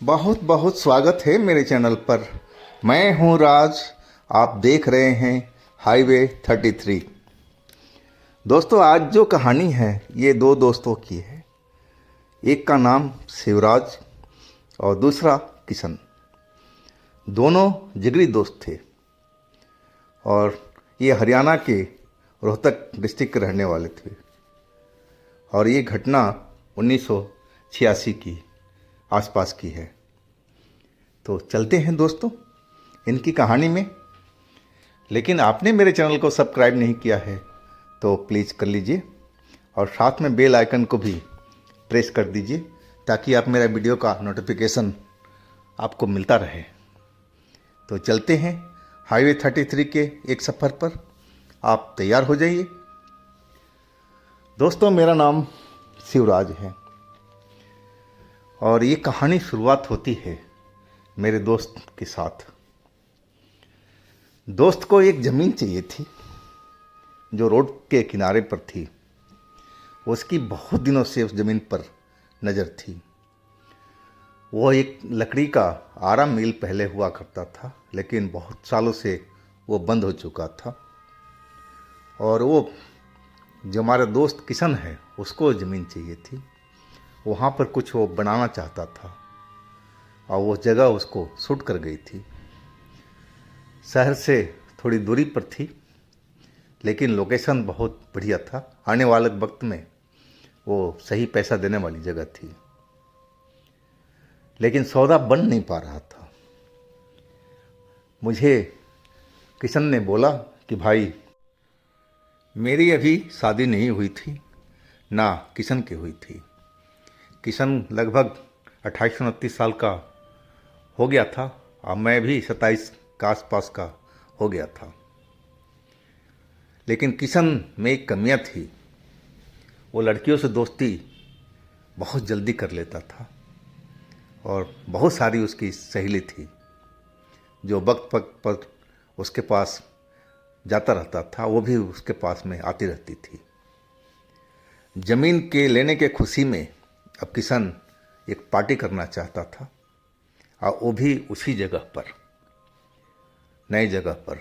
बहुत बहुत स्वागत है मेरे चैनल पर। मैं हूं राज। आप देख रहे हैं हाईवे 33। दोस्तों, आज जो कहानी है ये दो दोस्तों की है। एक का नाम शिवराज और दूसरा किशन। दोनों जिगरी दोस्त थे और ये हरियाणा के रोहतक डिस्ट्रिक्ट के रहने वाले थे। और ये घटना 1986 की आसपास की है। तो चलते हैं दोस्तों इनकी कहानी में। लेकिन आपने मेरे चैनल को सब्सक्राइब नहीं किया है तो प्लीज़ कर लीजिए और साथ में बेल आइकन को भी प्रेस कर दीजिए ताकि आप मेरा वीडियो का नोटिफिकेशन आपको मिलता रहे। तो चलते हैं हाईवे 33 के एक सफ़र पर। आप तैयार हो जाइए। दोस्तों, मेरा नाम शिवराज है और ये कहानी शुरुआत होती है मेरे दोस्त के साथ। दोस्त को एक ज़मीन चाहिए थी जो रोड के किनारे पर थी। उसकी बहुत दिनों से उस ज़मीन पर नज़र थी। वो एक लकड़ी का आरा मिल पहले हुआ करता था, लेकिन बहुत सालों से वो बंद हो चुका था। और वो जो हमारा दोस्त किशन है उसको ज़मीन चाहिए थी। वहाँ पर कुछ वो बनाना चाहता था और वो जगह उसको सूट कर गई थी। शहर से थोड़ी दूरी पर थी, लेकिन लोकेशन बहुत बढ़िया था। आने वाले वक्त में वो सही पैसा देने वाली जगह थी। लेकिन सौदा बन नहीं पा रहा था। मुझे किशन ने बोला कि भाई, मेरी अभी शादी नहीं हुई थी, ना किशन की हुई थी। किशन लगभग 28-29 साल का हो गया था और मैं भी 27 के आसपास का हो गया था। लेकिन किशन में एक कमियां थी। वो लड़कियों से दोस्ती बहुत जल्दी कर लेता था और बहुत सारी उसकी सहेली थी जो वक्त वक्त पर उसके पास जाता रहता था। वो भी उसके पास में आती रहती थी। ज़मीन के लेने के खुशी में अब किशन एक पार्टी करना चाहता था और वो भी उसी जगह पर, नई जगह पर।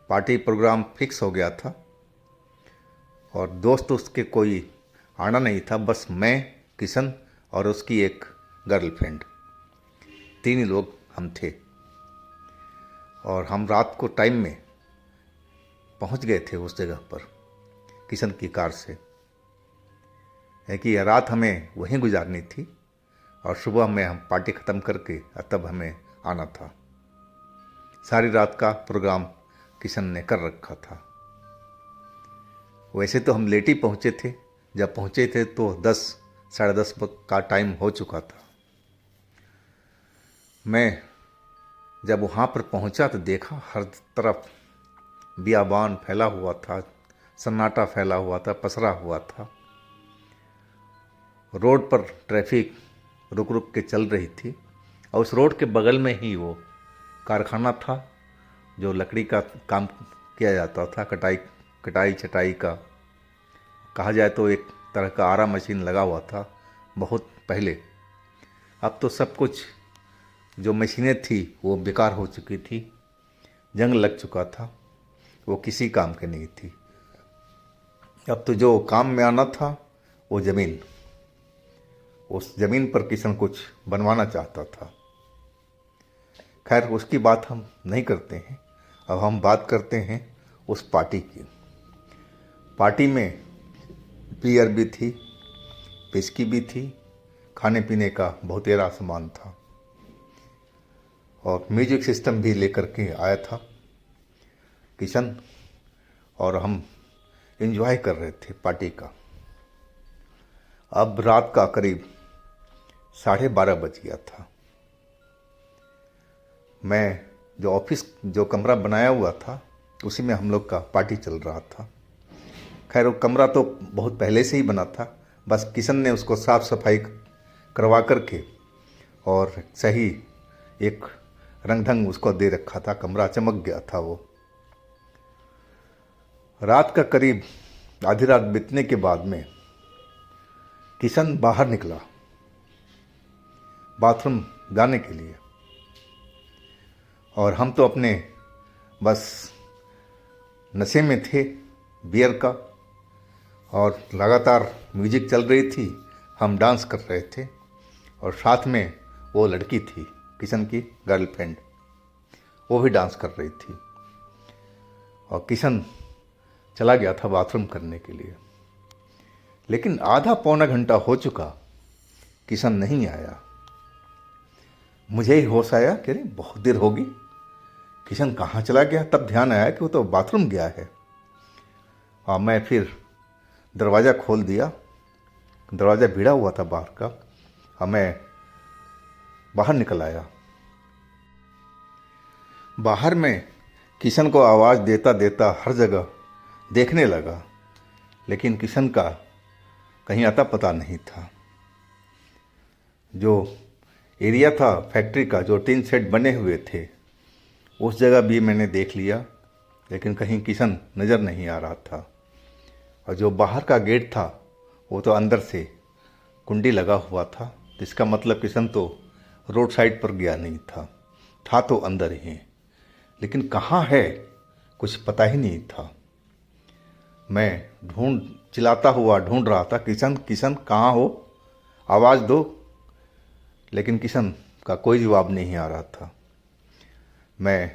पार्टी प्रोग्राम फिक्स हो गया था और दोस्त उसके कोई आना नहीं था। बस मैं, किशन और उसकी एक गर्लफ्रेंड, तीन ही लोग हम थे। और हम रात को टाइम में पहुंच गए थे उस जगह पर किशन की कार से। है कि यह रात हमें वहीं गुजारनी थी और सुबह में हम पार्टी ख़त्म करके तब हमें आना था। सारी रात का प्रोग्राम किशन ने कर रखा था। वैसे तो हम लेट ही पहुँचे थे। जब पहुँचे थे तो 10 साढ़े 10 का टाइम हो चुका था। मैं जब वहाँ पर पहुँचा तो देखा हर तरफ बियाबान फैला हुआ था, सन्नाटा फैला हुआ था, पसरा हुआ था। रोड पर ट्रैफिक रुक रुक के चल रही थी और उस रोड के बगल में ही वो कारखाना था जो लकड़ी का काम किया जाता था। कटाई छटाई का कहा जाए तो एक तरह का आरा मशीन लगा हुआ था बहुत पहले। अब तो सब कुछ जो मशीनें थी वो बेकार हो चुकी थी, जंग लग चुका था, वो किसी काम की नहीं थी। अब तो जो काम में आना था वो ज़मीन, उस ज़मीन पर किशन कुछ बनवाना चाहता था। खैर, उसकी बात हम नहीं करते हैं। अब हम बात करते हैं उस पार्टी की। पार्टी में बियर भी थी, विस्की भी थी, खाने पीने का बहुत सारा सामान था और म्यूजिक सिस्टम भी लेकर के आया था किशन। और हम एंजॉय कर रहे थे पार्टी का। अब रात का करीब 12:30 बज गया था। मैं जो कमरा बनाया हुआ था उसी में हम लोग का पार्टी चल रहा था। खैर, वो कमरा तो बहुत पहले से ही बना था, बस किशन ने उसको साफ़ सफाई करवा करके और सही एक रंग ढंग उसको दे रखा था। कमरा चमक गया था। वो रात का करीब आधी रात बीतने के बाद में किशन बाहर निकला बाथरूम जाने के लिए। और हम तो अपने बस नशे में थे बियर का, और लगातार म्यूजिक चल रही थी, हम डांस कर रहे थे, और साथ में वो लड़की थी किशन की गर्लफ्रेंड, वो भी डांस कर रही थी। और किशन चला गया था बाथरूम करने के लिए, लेकिन आधा पौना घंटा हो चुका, किशन नहीं आया। मुझे ही होश आया कि अरे बहुत देर होगी, किशन कहाँ चला गया। तब ध्यान आया कि वो तो बाथरूम गया है। और मैं फिर दरवाज़ा खोल दिया, दरवाज़ा भिड़ा हुआ था बाहर का, और मैं बाहर निकल आया। बाहर में किशन को आवाज़ देता देता हर जगह देखने लगा, लेकिन किशन का कहीं अता पता नहीं था। जो एरिया था फैक्ट्री का, जो टीन शेड बने हुए थे, उस जगह भी मैंने देख लिया, लेकिन कहीं किशन नज़र नहीं आ रहा था। और जो बाहर का गेट था वो तो अंदर से कुंडी लगा हुआ था, जिसका मतलब किशन तो रोड साइड पर गया नहीं था तो अंदर ही, लेकिन कहाँ है कुछ पता ही नहीं था। मैं चिल्लाता हुआ ढूंढ रहा था, किशन किशन कहाँ हो, आवाज़ दो, लेकिन किशन का कोई जवाब नहीं आ रहा था। मैं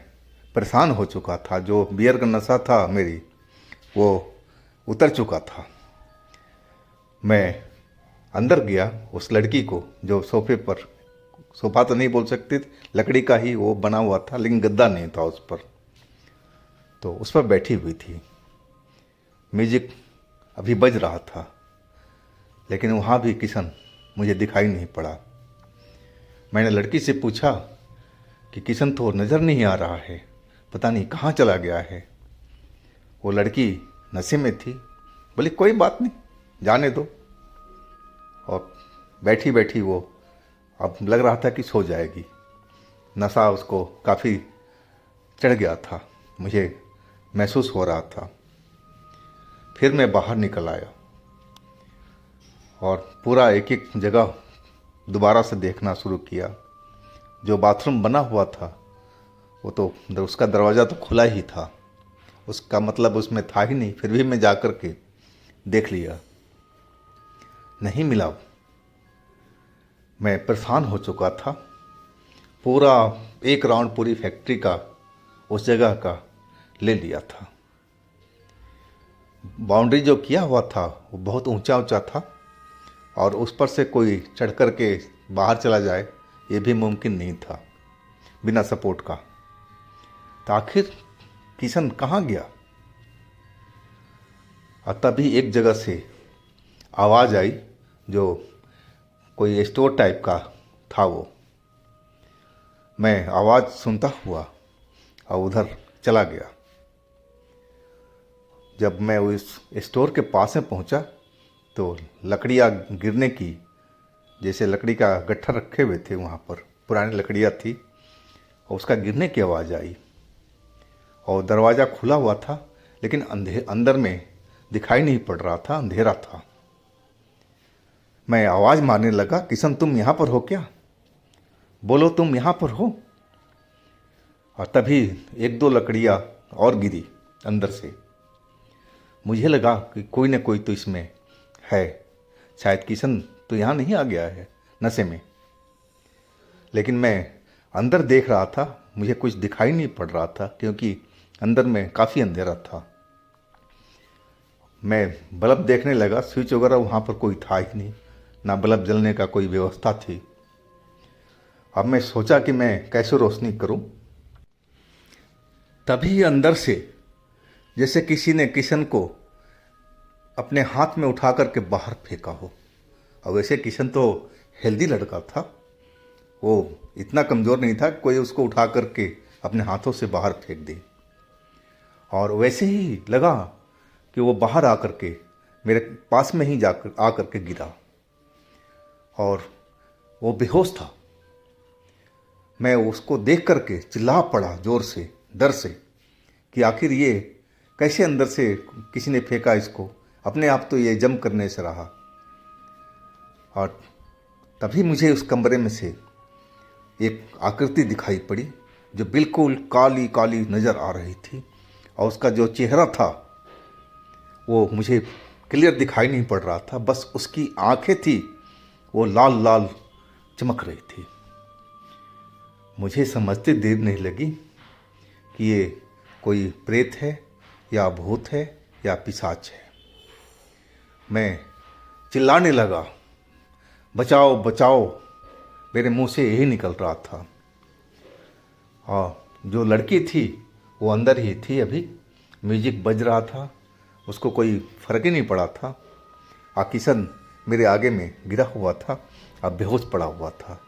परेशान हो चुका था, जो बियर का नशा था मेरी वो उतर चुका था। मैं अंदर गया, उस लड़की को जो सोफे पर, सोफा तो नहीं बोल सकते, लकड़ी का ही वो बना हुआ था, लेकिन गद्दा नहीं था उस पर, तो उस पर बैठी हुई थी। म्यूजिक अभी बज रहा था, लेकिन वहाँ भी किशन मुझे दिखाई नहीं पड़ा। मैंने लड़की से पूछा कि किशन तो नज़र नहीं आ रहा है, पता नहीं कहाँ चला गया है। वो लड़की नशे में थी, बोली कोई बात नहीं, जाने दो। और बैठी बैठी वो अब लग रहा था कि सो जाएगी, नशा उसको काफ़ी चढ़ गया था, मुझे महसूस हो रहा था। फिर मैं बाहर निकल आया और पूरा एक एक जगह दोबारा से देखना शुरू किया। जो बाथरूम बना हुआ था वो तो उसका दरवाज़ा तो खुला ही था, उसका मतलब उसमें था ही नहीं, फिर भी मैं जा कर के देख लिया, नहीं मिला। मैं परेशान हो चुका था। पूरा एक राउंड पूरी फैक्ट्री का, उस जगह का ले लिया था। बाउंड्री जो किया हुआ था वो बहुत ऊंचा ऊंचा था, और उस पर से कोई चढ़ कर के बाहर चला जाए ये भी मुमकिन नहीं था बिना सपोर्ट का। तो आखिर किशन कहाँ गया। और तभी एक जगह से आवाज़ आई, जो कोई स्टोर टाइप का था वो। मैं आवाज़ सुनता हुआ और उधर चला गया। जब मैं उस स्टोर के पास में पहुंचा तो लकड़ियाँ गिरने की, जैसे लकड़ी का गट्ठर रखे हुए थे वहाँ पर, पुरानी लकड़ियाँ थी, और उसका गिरने की आवाज़ आई। और दरवाज़ा खुला हुआ था, लेकिन अंदर में दिखाई नहीं पड़ रहा था, अंधेरा था। मैं आवाज़ मारने लगा, किशन तुम यहाँ पर हो क्या, बोलो तुम यहाँ पर हो। और तभी एक दो लकड़ियाँ और गिरी अंदर से। मुझे लगा कि कोई ना कोई तो इसमें है, शायद किशन तो यहाँ नहीं आ गया है नशे में। लेकिन मैं अंदर देख रहा था, मुझे कुछ दिखाई नहीं पड़ रहा था, क्योंकि अंदर में काफ़ी अंधेरा था। मैं बल्ब देखने लगा, स्विच वगैरह वहाँ पर कोई था ही नहीं, ना बल्ब जलने का कोई व्यवस्था थी। अब मैं सोचा कि मैं कैसे रोशनी करूं। तभी अंदर से जैसे किसी ने किशन को अपने हाथ में उठा करके बाहर फेंका हो। और वैसे किशन तो हेल्दी लड़का था, वो इतना कमज़ोर नहीं था कोई उसको उठा करके अपने हाथों से बाहर फेंक दे। और वैसे ही लगा कि वो बाहर आकर के मेरे पास में ही जाकर आकर के गिरा, और वो बेहोश था। मैं उसको देख करके चिल्ला पड़ा ज़ोर से, डर से, कि आखिर ये कैसे अंदर से किसी ने फेंका इसको, अपने आप तो ये जम करने से रहा। और तभी मुझे उस कमरे में से एक आकृति दिखाई पड़ी जो बिल्कुल काली काली नज़र आ रही थी, और उसका जो चेहरा था वो मुझे क्लियर दिखाई नहीं पड़ रहा था, बस उसकी आंखें थी वो लाल लाल चमक रही थी। मुझे समझते देर नहीं लगी कि ये कोई प्रेत है या भूत है या पिशाच है। मैं चिल्लाने लगा, बचाओ बचाओ, मेरे मुंह से यही निकल रहा था। और जो लड़की थी वो अंदर ही थी, अभी म्यूजिक बज रहा था, उसको कोई फ़र्क ही नहीं पड़ा था। किशन मेरे आगे में गिरा हुआ था, अब बेहोश पड़ा हुआ था,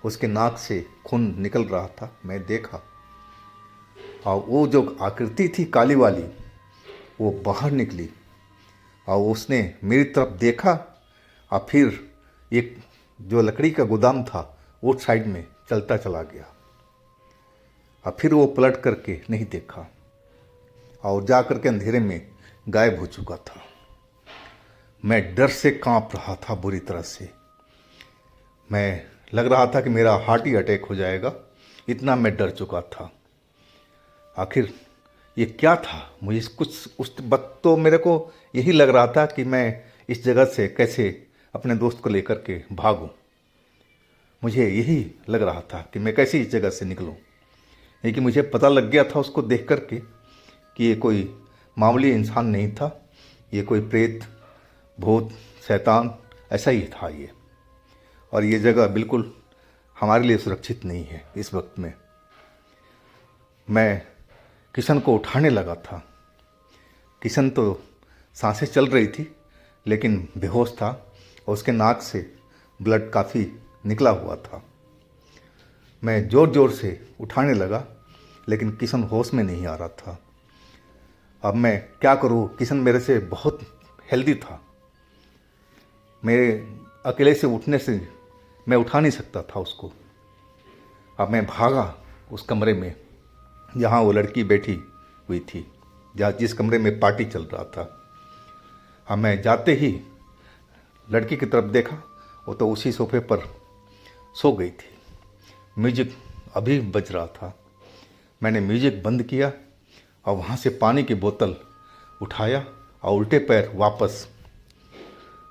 उसके नाक से खून निकल रहा था, मैं देखा। और वो जो आकृति थी काली वाली वो बाहर निकली और उसने मेरी तरफ देखा, और फिर एक जो लकड़ी का गोदाम था वो साइड में चलता चला गया, और फिर वो पलट करके नहीं देखा और जा करके अंधेरे में गायब हो चुका था। मैं डर से कांप रहा था बुरी तरह से, मैं लग रहा था कि मेरा हार्ट ही अटैक हो जाएगा, इतना मैं डर चुका था। आखिर ये क्या था, मुझे कुछ उस वक्त तो मेरे को यही लग रहा था कि मैं इस जगह से कैसे अपने दोस्त को लेकर के भागूं। मुझे यही लग रहा था कि मैं कैसे इस जगह से निकलूं, लेकिन मुझे पता लग गया था उसको देख कर के कि ये कोई मामूली इंसान नहीं था, ये कोई प्रेत भूत शैतान ऐसा ही था ये। और ये जगह बिल्कुल हमारे लिए सुरक्षित नहीं है इस वक्त में। मैं किशन को उठाने लगा था। किशन तो सांसें चल रही थी लेकिन बेहोश था, और उसके नाक से ब्लड काफ़ी निकला हुआ था। मैं ज़ोर ज़ोर से उठाने लगा लेकिन किशन होश में नहीं आ रहा था। अब मैं क्या करूं, किशन मेरे से बहुत हेल्दी था, मेरे अकेले से उठने से मैं उठा नहीं सकता था उसको। अब मैं भागा उस कमरे में जहाँ वो लड़की बैठी हुई थी, जिस कमरे में पार्टी चल रहा था। अब मैं जाते ही लड़की की तरफ देखा, वो तो उसी सोफे पर सो गई थी। म्यूजिक अभी बज रहा था। मैंने म्यूजिक बंद किया और वहाँ से पानी की बोतल उठाया और उल्टे पैर वापस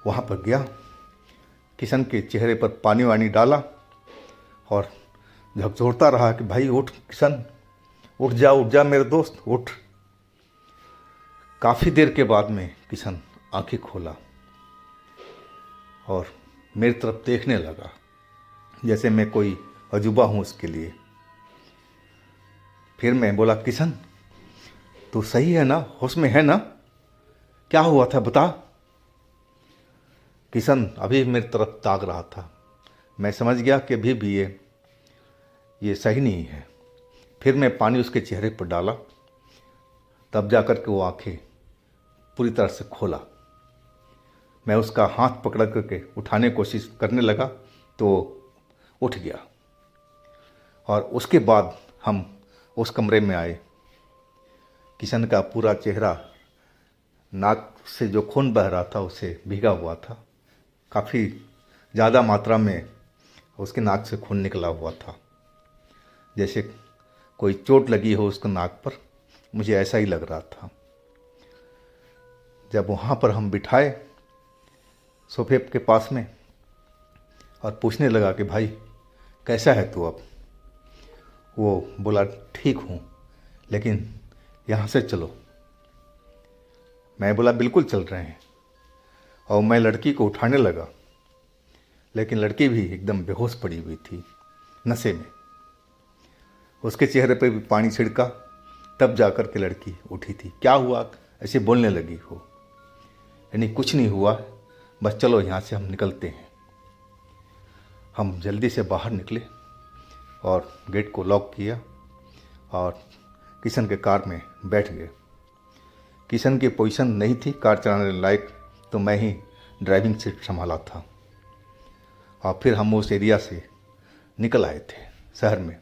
वहाँ पर गया। किशन के चेहरे पर पानी वानी डाला और झकझोरता रहा कि भाई उठ किशन, उठ जा मेरे दोस्त, उठ। काफ़ी देर के बाद में किशन आंखें खोला और मेरी तरफ देखने लगा जैसे मैं कोई अजूबा हूँ उसके लिए। फिर मैं बोला, किशन तू सही है ना, होश में है ना, क्या हुआ था बता। किशन अभी मेरी तरफ ताक रहा था। मैं समझ गया कि अभी भी ये सही नहीं है। फिर मैं पानी उसके चेहरे पर डाला, तब जा कर के वो आंखें पूरी तरह से खोला। मैं उसका हाथ पकड़ करके उठाने की कोशिश करने लगा तो उठ गया। और उसके बाद हम उस कमरे में आए। किशन का पूरा चेहरा नाक से जो खून बह रहा था उसे भीगा हुआ था, काफ़ी ज़्यादा मात्रा में उसके नाक से खून निकला हुआ था, जैसे कोई चोट लगी हो उसको नाक पर, मुझे ऐसा ही लग रहा था। जब वहाँ पर हम बिठाए सोफे के पास में और पूछने लगा कि भाई कैसा है तू अब, वो बोला ठीक हूँ लेकिन यहाँ से चलो। मैं बोला बिल्कुल चल रहे हैं, और मैं लड़की को उठाने लगा लेकिन लड़की भी एकदम बेहोश पड़ी हुई थी नशे में। उसके चेहरे पर भी पानी छिड़का, तब जाकर के लड़की उठी थी। क्या हुआ ऐसे बोलने लगी हो, यानी कुछ नहीं हुआ, बस चलो यहाँ से हम निकलते हैं। हम जल्दी से बाहर निकले और गेट को लॉक किया और किशन के कार में बैठ गए। किशन की पोजीशन नहीं थी कार चलाने लायक, तो मैं ही ड्राइविंग सीट संभाला था। और फिर हम उस एरिया से निकल आए थे शहर में।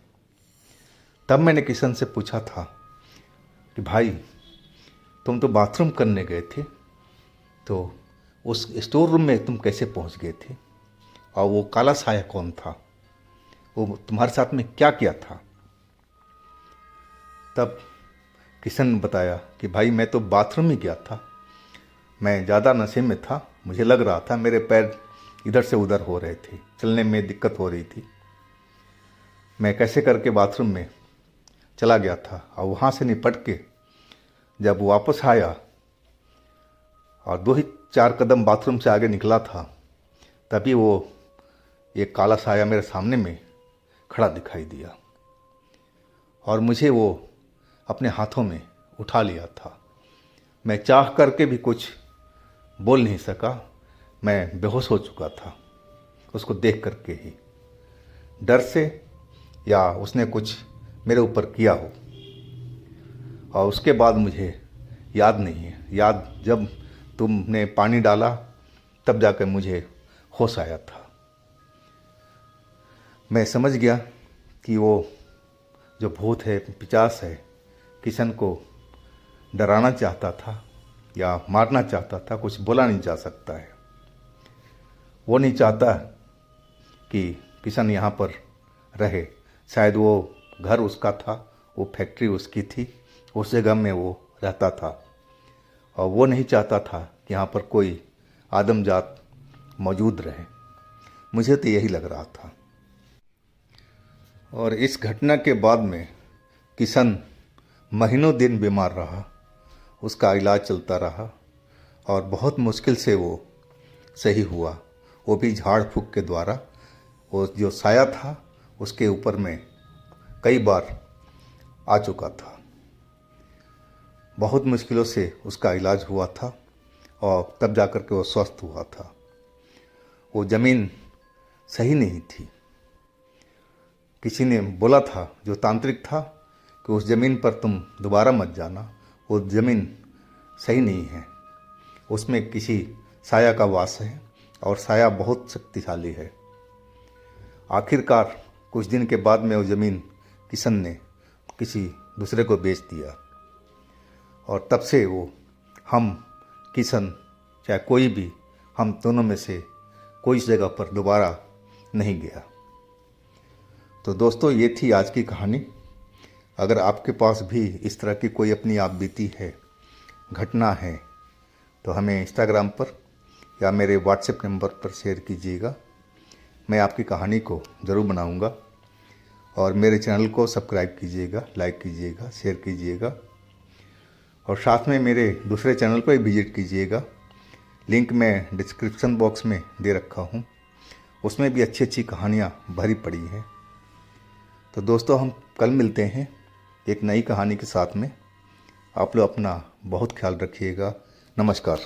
तब मैंने किशन से पूछा था कि भाई तुम तो बाथरूम करने गए थे, तो उस स्टोर रूम में तुम कैसे पहुंच गए थे, और वो काला साया कौन था, वो तुम्हारे साथ में क्या किया था। तब किशन ने बताया कि भाई मैं तो बाथरूम ही गया था, मैं ज़्यादा नशे में था, मुझे लग रहा था मेरे पैर इधर से उधर हो रहे थे, चलने में दिक्कत हो रही थी। मैं कैसे करके बाथरूम में चला गया था और वहाँ से निपट के जब वापस आया और 2 ही 4 कदम बाथरूम से आगे निकला था, तभी वो एक काला साया मेरे सामने में खड़ा दिखाई दिया और मुझे वो अपने हाथों में उठा लिया था। मैं चाह करके भी कुछ बोल नहीं सका, मैं बेहोश हो चुका था उसको देख करके ही, डर से या उसने कुछ मेरे ऊपर किया हो। और उसके बाद मुझे याद नहीं है, याद जब तुमने पानी डाला तब जाकर मुझे होश आया था। मैं समझ गया कि वो जो भूत है, पिशाच है, किशन को डराना चाहता था या मारना चाहता था, कुछ बोला नहीं जा सकता है। वो नहीं चाहता कि किशन यहाँ पर रहे, शायद वो घर उसका था, वो फैक्ट्री उसकी थी, उस जगह में वो रहता था और वो नहीं चाहता था कि यहाँ पर कोई आदमजात मौजूद रहे। मुझे तो यही लग रहा था। और इस घटना के बाद में किशन महीनों दिन बीमार रहा, उसका इलाज चलता रहा और बहुत मुश्किल से वो सही हुआ, वो भी झाड़ फूँक के द्वारा। वो जो साया था उसके ऊपर में कई बार आ चुका था। बहुत मुश्किलों से उसका इलाज हुआ था और तब जाकर के वो स्वस्थ हुआ था। वो ज़मीन सही नहीं थी, किसी ने बोला था जो तांत्रिक था कि उस ज़मीन पर तुम दोबारा मत जाना, वो ज़मीन सही नहीं है, उसमें किसी साया का वास है और साया बहुत शक्तिशाली है। आखिरकार कुछ दिन के बाद में वो ज़मीन किशन ने किसी दूसरे को बेच दिया और तब से वो, हम, किशन, चाहे कोई भी, हम दोनों में से कोई इस जगह पर दोबारा नहीं गया। तो दोस्तों, ये थी आज की कहानी। अगर आपके पास भी इस तरह की कोई अपनी आप बीती है, घटना है, तो हमें इंस्टाग्राम पर या मेरे व्हाट्सएप नंबर पर शेयर कीजिएगा। मैं आपकी कहानी को ज़रूर बनाऊंगा। और मेरे चैनल को सब्सक्राइब कीजिएगा, लाइक कीजिएगा, शेयर कीजिएगा और साथ में मेरे दूसरे चैनल पर विजिट कीजिएगा। लिंक मैं डिस्क्रिप्शन बॉक्स में दे रखा हूँ, उसमें भी अच्छी अच्छी कहानियाँ भरी पड़ी हैं। तो दोस्तों, हम कल मिलते हैं एक नई कहानी के साथ में। आप लोग अपना बहुत ख्याल रखिएगा। नमस्कार।